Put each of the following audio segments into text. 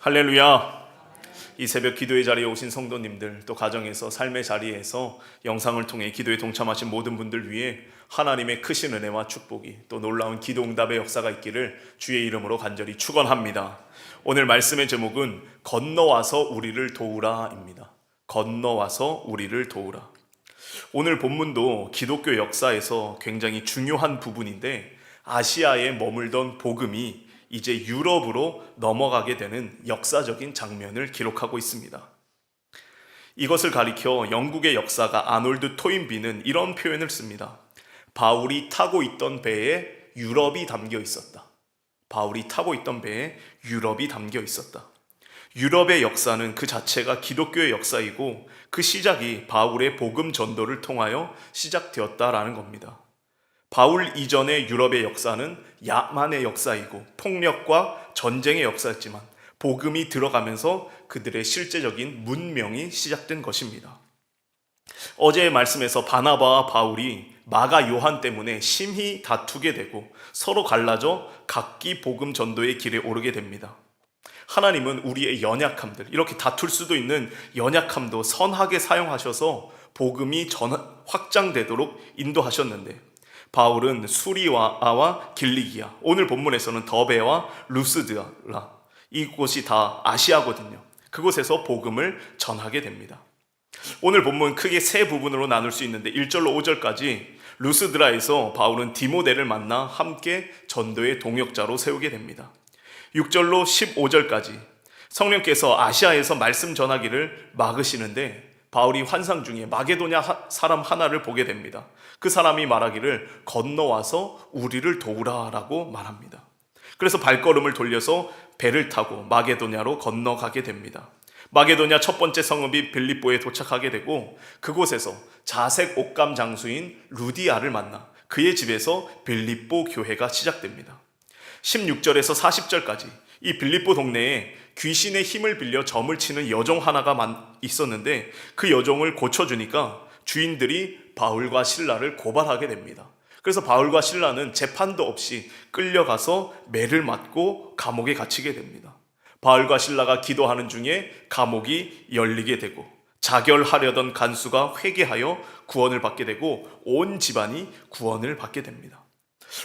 할렐루야. 이 새벽 기도의 자리에 오신 성도님들, 또 가정에서 삶의 자리에서 영상을 통해 기도에 동참하신 모든 분들 위해 하나님의 크신 은혜와 축복이, 또 놀라운 기도 응답의 역사가 있기를 주의 이름으로 간절히 축원합니다. 오늘 말씀의 제목은 건너와서 우리를 도우라입니다. 건너와서 우리를 도우라. 오늘 본문도 기독교 역사에서 굉장히 중요한 부분인데, 아시아에 머물던 복음이 이제 유럽으로 넘어가게 되는 역사적인 장면을 기록하고 있습니다. 이것을 가리켜 영국의 역사가 아놀드 토인비는 이런 표현을 씁니다. 바울이 타고 있던 배에 유럽이 담겨 있었다. 바울이 타고 있던 배에 유럽이 담겨 있었다. 유럽의 역사는 그 자체가 기독교의 역사이고, 그 시작이 바울의 복음 전도를 통하여 시작되었다라는 겁니다. 바울 이전의 유럽의 역사는 야만의 역사이고 폭력과 전쟁의 역사였지만, 복음이 들어가면서 그들의 실제적인 문명이 시작된 것입니다. 어제의 말씀에서 바나바와 바울이 마가 요한 때문에 심히 다투게 되고 서로 갈라져 각기 복음 전도의 길에 오르게 됩니다. 하나님은 우리의 연약함들, 이렇게 다툴 수도 있는 연약함도 선하게 사용하셔서 복음이 확장되도록 인도하셨는데, 바울은 수리아와 길리기아, 오늘 본문에서는 더베와 루스드라, 이곳이 다 아시아거든요. 그곳에서 복음을 전하게 됩니다. 오늘 본문 크게 세 부분으로 나눌 수 있는데, 1절로 5절까지 루스드라에서 바울은 디모데를 만나 함께 전도의 동역자로 세우게 됩니다. 6절로 15절까지 성령께서 아시아에서 말씀 전하기를 막으시는데, 바울이 환상 중에 마게도냐 사람 하나를 보게 됩니다. 그 사람이 말하기를 건너와서 우리를 도우라라고 말합니다. 그래서 발걸음을 돌려서 배를 타고 마게도냐로 건너가게 됩니다. 마게도냐 첫 번째 성읍이 빌립보에 도착하게 되고, 그곳에서 자색 옥감 장수인 루디아를 만나 그의 집에서 빌립보 교회가 시작됩니다. 16절에서 40절까지 이 빌립보 동네에 귀신의 힘을 빌려 점을 치는 여종 하나가 있었는데, 그 여종을 고쳐주니까 주인들이 바울과 실라를 고발하게 됩니다. 그래서 바울과 실라는 재판도 없이 끌려가서 매를 맞고 감옥에 갇히게 됩니다. 바울과 실라가 기도하는 중에 감옥이 열리게 되고, 자결하려던 간수가 회개하여 구원을 받게 되고, 온 집안이 구원을 받게 됩니다.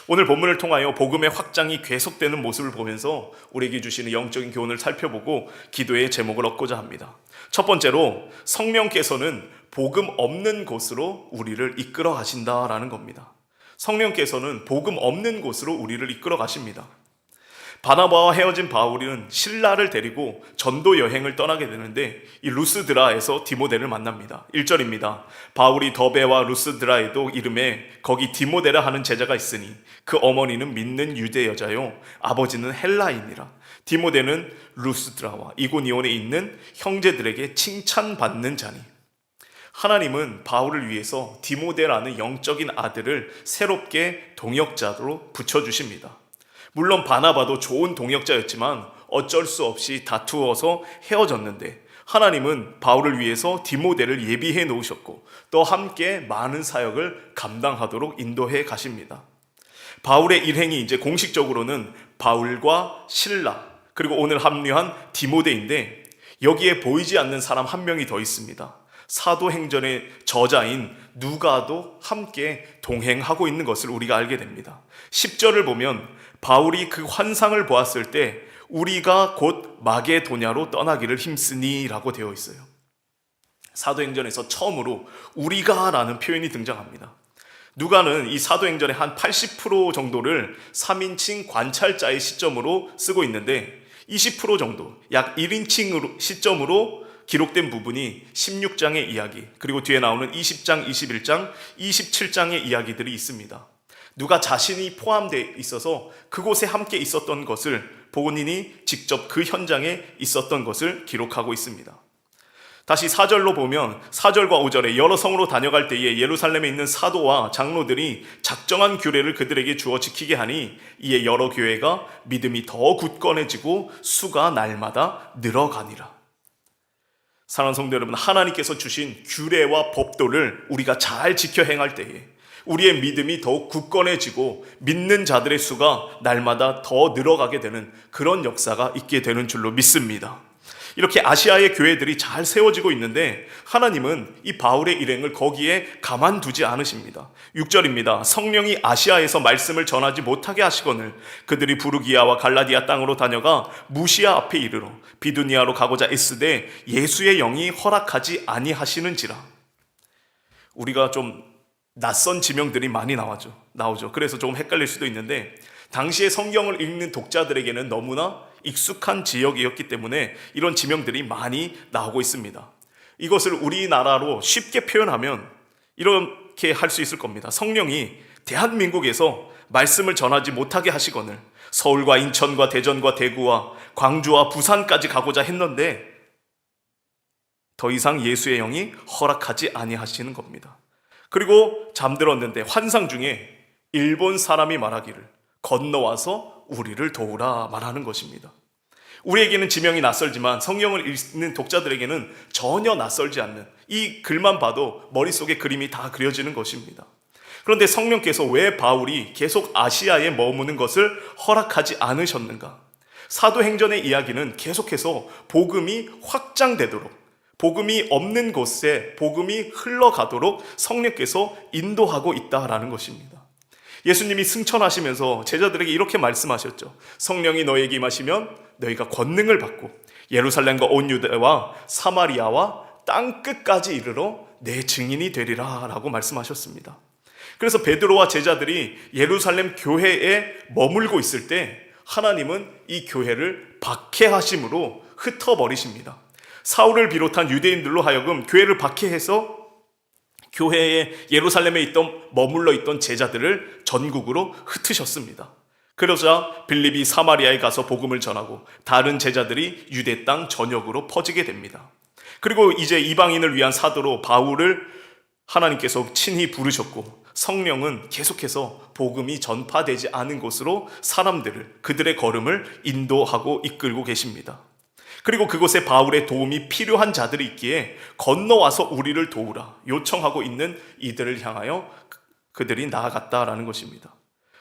오늘 본문을 통하여 복음의 확장이 계속되는 모습을 보면서 우리에게 주시는 영적인 교훈을 살펴보고 기도의 제목을 얻고자 합니다. 첫 번째로, 성령께서는 복음 없는 곳으로 우리를 이끌어 가신다라는 겁니다. 성령께서는 복음 없는 곳으로 우리를 이끌어 가십니다. 바나바와 헤어진 바울은 실라를 데리고 전도 여행을 떠나게 되는데, 이 루스드라에서 디모데를 만납니다. 1절입니다. 바울이 더베와 루스드라에도 이름에 거기 디모데라 하는 제자가 있으니 그 어머니는 믿는 유대 여자요 아버지는 헬라인이라. 디모데는 루스드라와 이고니온에 있는 형제들에게 칭찬받는 자니. 하나님은 바울을 위해서 디모데라는 영적인 아들을 새롭게 동역자로 붙여주십니다. 물론 바나바도 좋은 동역자였지만 어쩔 수 없이 다투어서 헤어졌는데, 하나님은 바울을 위해서 디모데를 예비해 놓으셨고, 또 함께 많은 사역을 감당하도록 인도해 가십니다. 바울의 일행이 이제 공식적으로는 바울과 실라, 그리고 오늘 합류한 디모데인데, 여기에 보이지 않는 사람 한 명이 더 있습니다. 사도행전의 저자인 누가도 함께 동행하고 있는 것을 우리가 알게 됩니다. 10절을 보면 바울이 그 환상을 보았을 때 우리가 곧 마게도냐로 떠나기를 힘쓰니 라고 되어 있어요. 사도행전에서 처음으로 우리가 라는 표현이 등장합니다. 누가는 이 사도행전의 한 80% 정도를 3인칭 관찰자의 시점으로 쓰고 있는데, 20% 정도, 약 1인칭 시점으로 기록된 부분이 16장의 이야기, 그리고 뒤에 나오는 20장, 21장, 27장의 이야기들이 있습니다. 누가 자신이 포함되어 있어서 그곳에 함께 있었던 것을, 본인이 직접 그 현장에 있었던 것을 기록하고 있습니다. 다시 4절로 보면 4절과 5절에 여러 성으로 다녀갈 때에 예루살렘에 있는 사도와 장로들이 작정한 규례를 그들에게 주어 지키게 하니, 이에 여러 교회가 믿음이 더 굳건해지고 수가 날마다 늘어가니라. 사랑하는 성도 여러분, 하나님께서 주신 규례와 법도를 우리가 잘 지켜 행할 때에 우리의 믿음이 더욱 굳건해지고 믿는 자들의 수가 날마다 더 늘어가게 되는 그런 역사가 있게 되는 줄로 믿습니다. 이렇게 아시아의 교회들이 잘 세워지고 있는데 하나님은 이 바울의 일행을 거기에 가만두지 않으십니다. 6절입니다. 성령이 아시아에서 말씀을 전하지 못하게 하시거늘 그들이 부르기아와 갈라디아 땅으로 다녀가 무시아 앞에 이르러 비두니아로 가고자 애쓰되 예수의 영이 허락하지 아니하시는지라. 우리가 좀 낯선 지명들이 많이 나오죠. 그래서 조금 헷갈릴 수도 있는데 당시에 성경을 읽는 독자들에게는 너무나 익숙한 지역이었기 때문에 이런 지명들이 많이 나오고 있습니다. 이것을 우리나라로 쉽게 표현하면 이렇게 할 수 있을 겁니다. 성령이 대한민국에서 말씀을 전하지 못하게 하시거늘 서울과 인천과 대전과 대구와 광주와 부산까지 가고자 했는데 더 이상 예수의 영이 허락하지 아니하시는 겁니다. 그리고 잠들었는데 환상 중에 일본 사람이 말하기를 건너와서 우리를 도우라 말하는 것입니다. 우리에게는 지명이 낯설지만 성경을 읽는 독자들에게는 전혀 낯설지 않는 이 글만 봐도 머릿속에 그림이 다 그려지는 것입니다. 그런데 성령께서 왜 바울이 계속 아시아에 머무는 것을 허락하지 않으셨는가? 사도행전의 이야기는 계속해서 복음이 확장되도록, 복음이 없는 곳에 복음이 흘러가도록 성령께서 인도하고 있다라는 것입니다. 예수님이 승천하시면서 제자들에게 이렇게 말씀하셨죠. 성령이 너에게 임하시면 너희가 권능을 받고 예루살렘과 온 유대와 사마리아와 땅끝까지 이르러 내 증인이 되리라 라고 말씀하셨습니다. 그래서 베드로와 제자들이 예루살렘 교회에 머물고 있을 때 하나님은 이 교회를 박해하심으로 흩어버리십니다. 사울을 비롯한 유대인들로 하여금 교회를 박해해서 교회에 예루살렘에 머물러 있던 제자들을 전국으로 흩으셨습니다. 그러자 빌립이 사마리아에 가서 복음을 전하고 다른 제자들이 유대 땅 전역으로 퍼지게 됩니다. 그리고 이제 이방인을 위한 사도로 바울을 하나님께서 친히 부르셨고 성령은 계속해서 복음이 전파되지 않은 곳으로 사람들을, 그들의 걸음을 인도하고 이끌고 계십니다. 그리고 그곳에 바울의 도움이 필요한 자들이 있기에 건너와서 우리를 도우라 요청하고 있는 이들을 향하여 그들이 나아갔다라는 것입니다.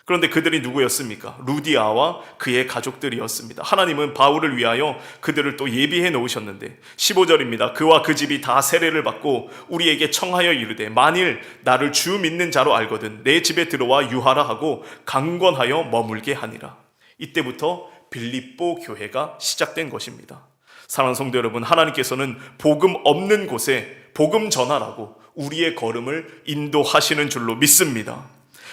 그런데 그들이 누구였습니까? 루디아와 그의 가족들이었습니다. 하나님은 바울을 위하여 그들을 또 예비해 놓으셨는데 15절입니다. 그와 그 집이 다 세례를 받고 우리에게 청하여 이르되 만일 나를 주 믿는 자로 알거든 내 집에 들어와 유하라 하고 강권하여 머물게 하니라. 이때부터 빌립보 교회가 시작된 것입니다. 사랑하는 성도 여러분, 하나님께서는 복음 없는 곳에 복음 전하라고 우리의 걸음을 인도하시는 줄로 믿습니다.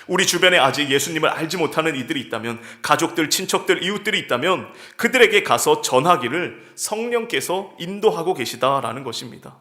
우리 주변에 아직 예수님을 알지 못하는 이들이 있다면, 가족들, 친척들, 이웃들이 있다면 그들에게 가서 전하기를 성령께서 인도하고 계시다라는 것입니다.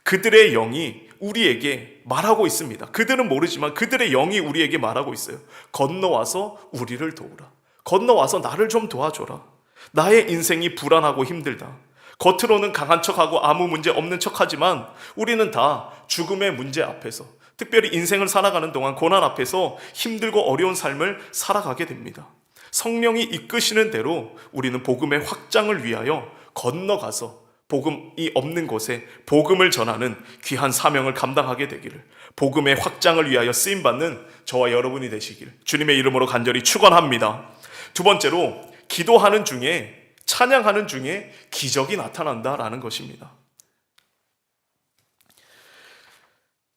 그들의 영이 우리에게 말하고 있습니다. 그들은 모르지만 그들의 영이 우리에게 말하고 있어요. 건너와서 우리를 도우라. 건너와서 나를 좀 도와줘라. 나의 인생이 불안하고 힘들다. 겉으로는 강한 척하고 아무 문제 없는 척하지만 우리는 다 죽음의 문제 앞에서, 특별히 인생을 살아가는 동안 고난 앞에서 힘들고 어려운 삶을 살아가게 됩니다. 성령이 이끄시는 대로 우리는 복음의 확장을 위하여 건너가서 복음이 없는 곳에 복음을 전하는 귀한 사명을 감당하게 되기를, 복음의 확장을 위하여 쓰임받는 저와 여러분이 되시길 주님의 이름으로 간절히 축원합니다. 두 번째로, 기도하는 중에, 찬양하는 중에 기적이 나타난다라는 것입니다.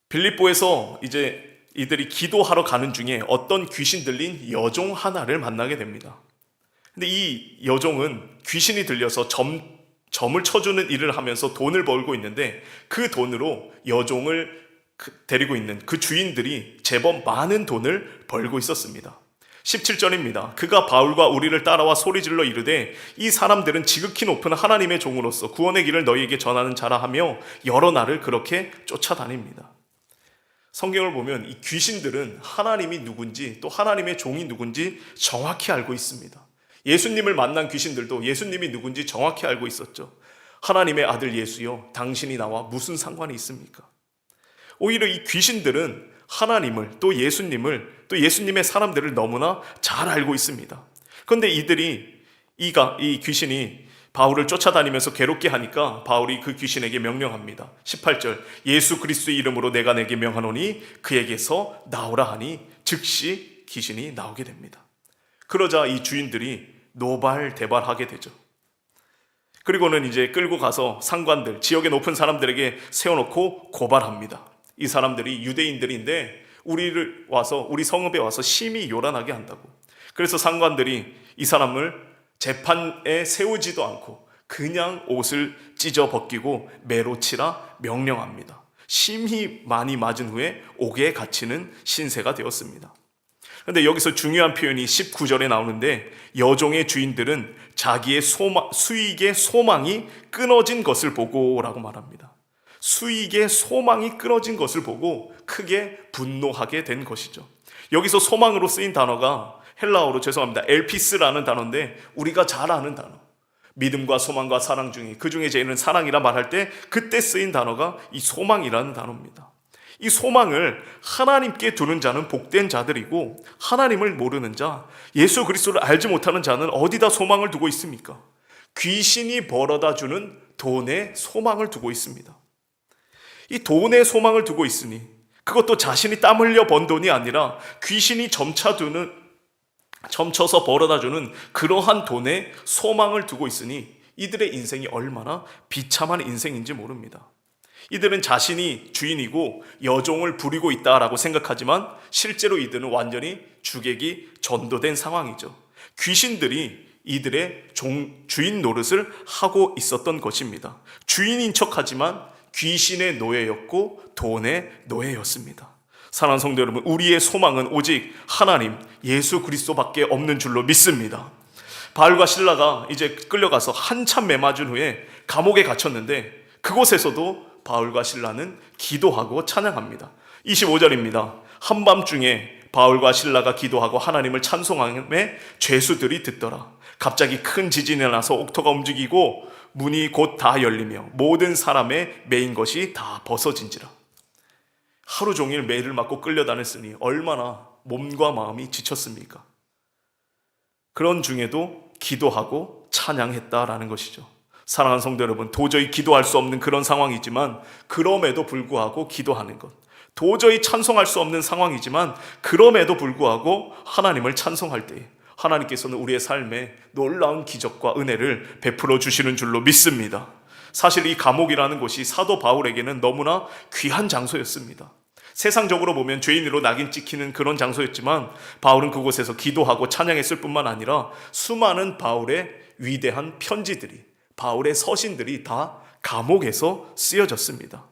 빌립보에서 이제 이들이 기도하러 가는 중에 어떤 귀신 들린 여종 하나를 만나게 됩니다. 근데 이 여종은 귀신이 들려서 점을 쳐주는 일을 하면서 돈을 벌고 있는데 그 돈으로 여종을 데리고 있는 그 주인들이 제법 많은 돈을 벌고 있었습니다. 17절입니다. 그가 바울과 우리를 따라와 소리질러 이르되 이 사람들은 지극히 높은 하나님의 종으로서 구원의 길을 너희에게 전하는 자라 하며 여러 날을 그렇게 쫓아다닙니다. 성경을 보면 이 귀신들은 하나님이 누군지 또 하나님의 종이 누군지 정확히 알고 있습니다. 예수님을 만난 귀신들도 예수님이 누군지 정확히 알고 있었죠. 하나님의 아들 예수여, 당신이 나와 무슨 상관이 있습니까? 오히려 이 귀신들은 하나님을, 또 예수님을, 또 예수님의 사람들을 너무나 잘 알고 있습니다. 그런데 이 귀신이 바울을 쫓아다니면서 괴롭게 하니까 바울이 그 귀신에게 명령합니다. 18절, 예수 그리스도의 이름으로 내가 내게 명하노니 그에게서 나오라 하니 즉시 귀신이 나오게 됩니다. 그러자 이 주인들이 노발대발하게 되죠. 그리고는 이제 끌고 가서 상관들, 지역의 높은 사람들에게 세워놓고 고발합니다. 이 사람들이 유대인들인데 우리 성읍에 와서 심히 요란하게 한다고. 그래서 상관들이 이 사람을 재판에 세우지도 않고 그냥 옷을 찢어 벗기고 매로 치라 명령합니다. 심히 많이 맞은 후에 옥에 갇히는 신세가 되었습니다. 그런데 여기서 중요한 표현이 19절에 나오는데, 여종의 주인들은 자기의 수익의 소망이 끊어진 것을 보고 라고 말합니다. 수익의 소망이 끊어진 것을 보고 크게 분노하게 된 것이죠. 여기서 소망으로 쓰인 단어가 헬라어로 엘피스라는 단어인데 우리가 잘 아는 단어. 믿음과 소망과 사랑 중에 그 중에 제일은 사랑이라 말할 때 그때 쓰인 단어가 이 소망이라는 단어입니다. 이 소망을 하나님께 두는 자는 복된 자들이고, 하나님을 모르는 자, 예수 그리스도를 알지 못하는 자는 어디다 소망을 두고 있습니까? 귀신이 벌어다 주는 돈에 소망을 두고 있습니다. 이 돈에 소망을 두고 있으니, 그것도 자신이 땀 흘려 번 돈이 아니라 귀신이 점쳐서 벌어다 주는 그러한 돈에 소망을 두고 있으니 이들의 인생이 얼마나 비참한 인생인지 모릅니다. 이들은 자신이 주인이고 여종을 부리고 있다라고 생각하지만 실제로 이들은 완전히 주객이 전도된 상황이죠. 귀신들이 이들의 주인 노릇을 하고 있었던 것입니다. 주인인 척하지만 귀신의 노예였고 돈의 노예였습니다. 사랑하는 성도 여러분, 우리의 소망은 오직 하나님 예수 그리스도밖에 없는 줄로 믿습니다. 바울과 실라가 이제 끌려가서 한참 매맞은 후에 감옥에 갇혔는데, 그곳에서도 바울과 실라는 기도하고 찬양합니다. 25절입니다. 한밤중에 바울과 실라가 기도하고 하나님을 찬송함에 죄수들이 듣더라. 갑자기 큰 지진이 나서 옥토가 움직이고 문이 곧 다 열리며 모든 사람의 매인 것이 다 벗어진지라. 하루 종일 매를 맞고 끌려다녔으니 얼마나 몸과 마음이 지쳤습니까? 그런 중에도 기도하고 찬양했다라는 것이죠. 사랑하는 성도 여러분, 도저히 기도할 수 없는 그런 상황이지만 그럼에도 불구하고 기도하는 것, 도저히 찬송할 수 없는 상황이지만 그럼에도 불구하고 하나님을 찬송할 때 하나님께서는 우리의 삶에 놀라운 기적과 은혜를 베풀어 주시는 줄로 믿습니다. 사실 이 감옥이라는 곳이 사도 바울에게는 너무나 귀한 장소였습니다. 세상적으로 보면 죄인으로 낙인 찍히는 그런 장소였지만 바울은 그곳에서 기도하고 찬양했을 뿐만 아니라 수많은 바울의 위대한 편지들이, 바울의 서신들이 다 감옥에서 쓰여졌습니다.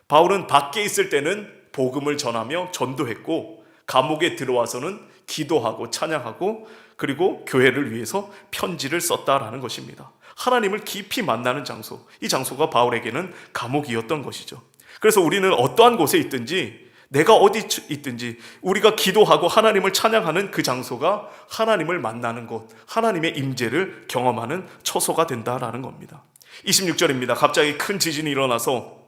바울은 밖에 있을 때는 복음을 전하며 전도했고, 감옥에 들어와서는 기도하고 찬양하고 그리고 교회를 위해서 편지를 썼다라는 것입니다. 하나님을 깊이 만나는 장소, 이 장소가 바울에게는 감옥이었던 것이죠. 그래서 우리는 어떠한 곳에 있든지, 내가 어디 있든지 우리가 기도하고 하나님을 찬양하는 그 장소가 하나님을 만나는 곳, 하나님의 임재를 경험하는 처소가 된다라는 겁니다. 26절입니다. 갑자기 큰 지진이 일어나서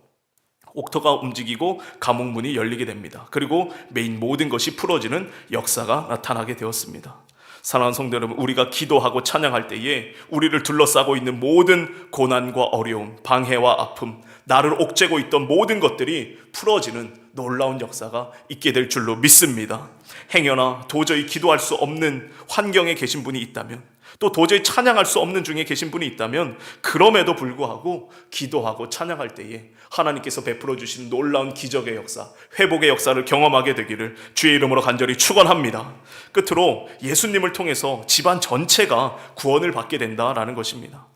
옥토가 움직이고 감옥 문이 열리게 됩니다. 그리고 메인 모든 것이 풀어지는 역사가 나타나게 되었습니다. 사랑하는 성도 여러분, 우리가 기도하고 찬양할 때에 우리를 둘러싸고 있는 모든 고난과 어려움, 방해와 아픔, 나를 옥죄고 있던 모든 것들이 풀어지는 놀라운 역사가 있게 될 줄로 믿습니다. 행여나 도저히 기도할 수 없는 환경에 계신 분이 있다면, 또 도저히 찬양할 수 없는 중에 계신 분이 있다면, 그럼에도 불구하고 기도하고 찬양할 때에 하나님께서 베풀어 주신 놀라운 기적의 역사, 회복의 역사를 경험하게 되기를 주의 이름으로 간절히 축원합니다. 끝으로 예수님을 통해서 집안 전체가 구원을 받게 된다라는 것입니다.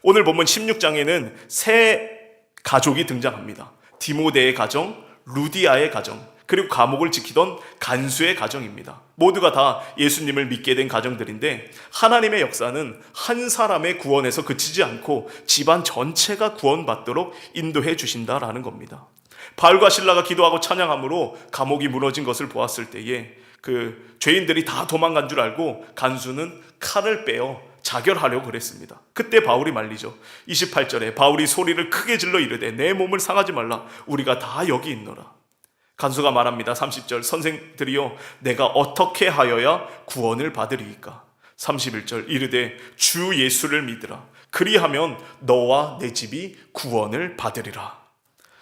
오늘 본문 16장에는 세 가족이 등장합니다. 디모데의 가정, 루디아의 가정, 그리고 감옥을 지키던 간수의 가정입니다. 모두가 다 예수님을 믿게 된 가정들인데, 하나님의 역사는 한 사람의 구원에서 그치지 않고 집안 전체가 구원받도록 인도해 주신다라는 겁니다. 바울과 실라가 기도하고 찬양함으로 감옥이 무너진 것을 보았을 때에 그 죄인들이 다 도망간 줄 알고 간수는 칼을 빼어 자결하려고 그랬습니다. 그때 바울이 말리죠. 28절에 바울이 소리를 크게 질러 이르되 내 몸을 상하지 말라, 우리가 다 여기 있노라. 간수가 말합니다. 30절, 선생들이여 내가 어떻게 하여야 구원을 받으리이까? 31절 이르되 주 예수를 믿으라. 그리하면 너와 내 집이 구원을 받으리라.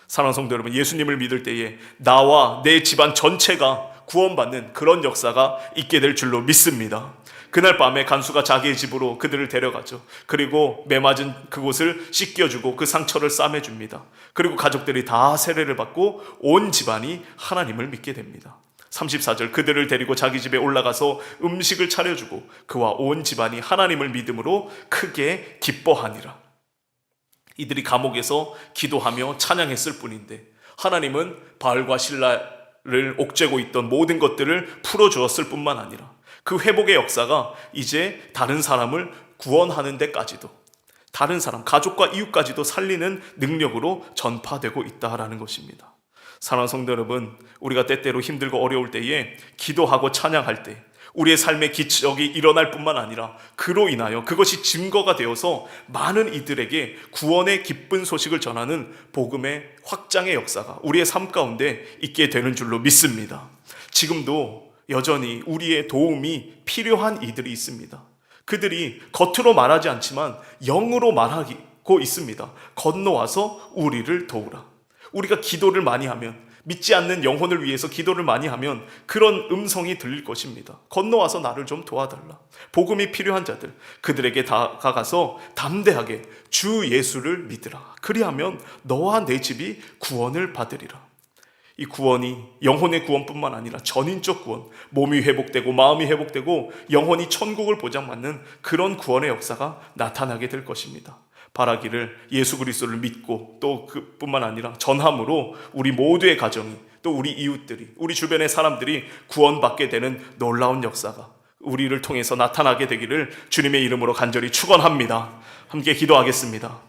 사랑하는 성도 여러분, 예수님을 믿을 때에 나와 내 집안 전체가 구원받는 그런 역사가 있게 될 줄로 믿습니다. 그날 밤에 간수가 자기의 집으로 그들을 데려가죠. 그리고 매맞은 그곳을 씻겨주고 그 상처를 싸매줍니다. 그리고 가족들이 다 세례를 받고 온 집안이 하나님을 믿게 됩니다. 34절 그들을 데리고 자기 집에 올라가서 음식을 차려주고 그와 온 집안이 하나님을 믿음으로 크게 기뻐하니라. 이들이 감옥에서 기도하며 찬양했을 뿐인데 하나님은 바알과 신라를 옥죄고 있던 모든 것들을 풀어주었을 뿐만 아니라 그 회복의 역사가 이제 다른 사람을 구원하는 데까지도, 다른 사람, 가족과 이웃까지도 살리는 능력으로 전파되고 있다라는 것입니다. 사랑하는 성도 여러분, 우리가 때때로 힘들고 어려울 때에 기도하고 찬양할 때 우리의 삶의 기적이 일어날 뿐만 아니라 그로 인하여 그것이 증거가 되어서 많은 이들에게 구원의 기쁜 소식을 전하는 복음의 확장의 역사가 우리의 삶 가운데 있게 되는 줄로 믿습니다. 지금도 여전히 우리의 도움이 필요한 이들이 있습니다. 그들이 겉으로 말하지 않지만 영으로 말하고 있습니다. 건너와서 우리를 도우라. 우리가 기도를 많이 하면, 믿지 않는 영혼을 위해서 기도를 많이 하면 그런 음성이 들릴 것입니다. 건너와서 나를 좀 도와달라. 복음이 필요한 자들, 그들에게 다가가서 담대하게 주 예수를 믿으라. 그리하면 너와 내 집이 구원을 받으리라. 이 구원이 영혼의 구원뿐만 아니라 전인적 구원, 몸이 회복되고 마음이 회복되고 영혼이 천국을 보장받는 그런 구원의 역사가 나타나게 될 것입니다. 바라기를 예수 그리스도를 믿고 또 그뿐만 아니라 전함으로 우리 모두의 가정이, 또 우리 이웃들이, 우리 주변의 사람들이 구원받게 되는 놀라운 역사가 우리를 통해서 나타나게 되기를 주님의 이름으로 간절히 축원합니다. 함께 기도하겠습니다.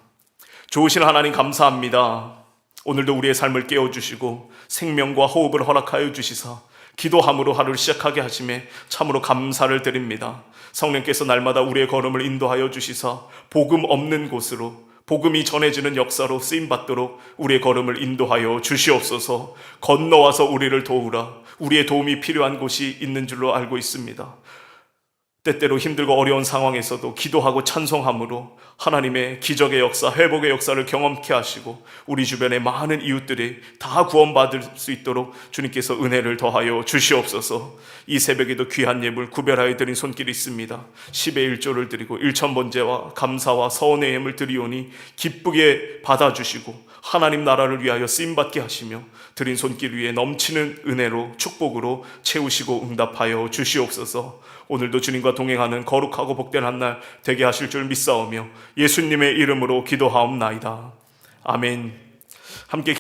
좋으신 하나님 감사합니다. 오늘도 우리의 삶을 깨워주시고 생명과 호흡을 허락하여 주시사 기도함으로 하루를 시작하게 하심에 참으로 감사를 드립니다. 성령께서 날마다 우리의 걸음을 인도하여 주시사 복음 없는 곳으로, 복음이 전해지는 역사로 쓰임받도록 우리의 걸음을 인도하여 주시옵소서. 건너와서 우리를 도우라. 우리의 도움이 필요한 곳이 있는 줄로 알고 있습니다. 때때로 힘들고 어려운 상황에서도 기도하고 찬송함으로 하나님의 기적의 역사, 회복의 역사를 경험케 하시고 우리 주변의 많은 이웃들이 다 구원받을 수 있도록 주님께서 은혜를 더하여 주시옵소서. 이 새벽에도 귀한 예물 구별하여 드린 손길이 있습니다. 10의 1조를 드리고 1,000번제와 감사와 서원의 예물 드리오니 기쁘게 받아주시고 하나님 나라를 위하여 쓰임받게 하시며 드린 손길 위에 넘치는 은혜로 축복으로 채우시고 응답하여 주시옵소서. 오늘도 주님과 동행하는 거룩하고 복된 한 날 되게 하실 줄 믿사오며 예수님의 이름으로 기도하옵나이다. 아멘. 함께